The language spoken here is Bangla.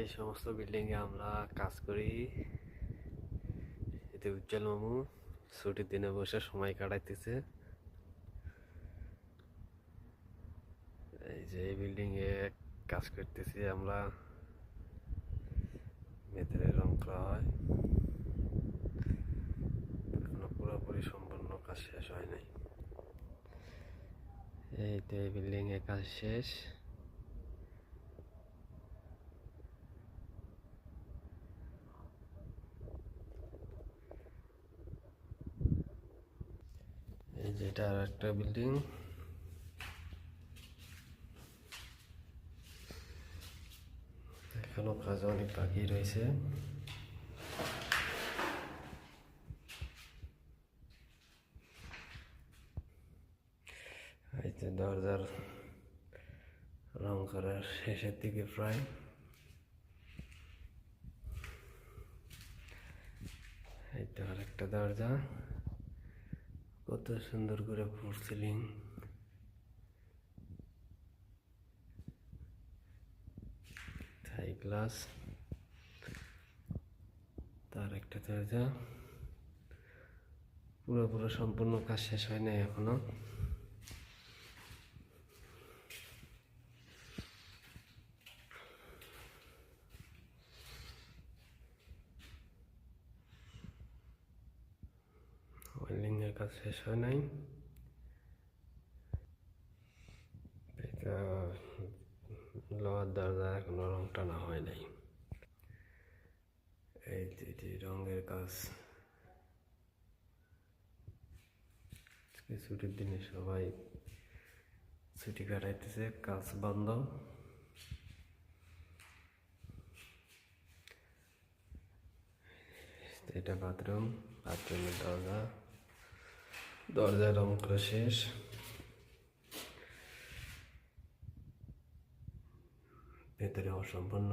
এই সমস্ত বিল্ডিংয়ে আমরা কাজ করি। এতে উজ্জ্বল মামু ছুটির দিনে বসে সময় কাটাইতেছে। এই যে এই বিল্ডিংয়ে কাজ করতেছি আমরা, ভেতরে রং করা হয়, এখনো পুরোপুরি সম্পূর্ণ কাজ শেষ হয় নাই। এই তো এই বিল্ডিংয়ে কাজ শেষ। এই যে এটা আর একটা বিল্ডিং, এখনো কাজ অনেক বাকি রয়েছে। এই যে দরজার রং করার শেষের দিকে প্রায়। এই তো আর একটা দরজা, কত সুন্দর করে ফোর সিলিং, থাই গ্লাস। তার একটা দরজা, পুরো সম্পূর্ণ কাজ শেষ হয় নাই এখনো। ওয়েল্ডিং এর কাজ শেষ হয় নাই। এটা লোহার দরজা এখনো রং টানা হয় নাই। এই যে রঙের কাজ, ছুটির দিনে সবাই ছুটি কাটাইতেছে, কাজ বন্ধ। এটা বাথরুম, বাথরুমের দরজার রং করা শেষ। ভেতরে অসম্পূর্ণ।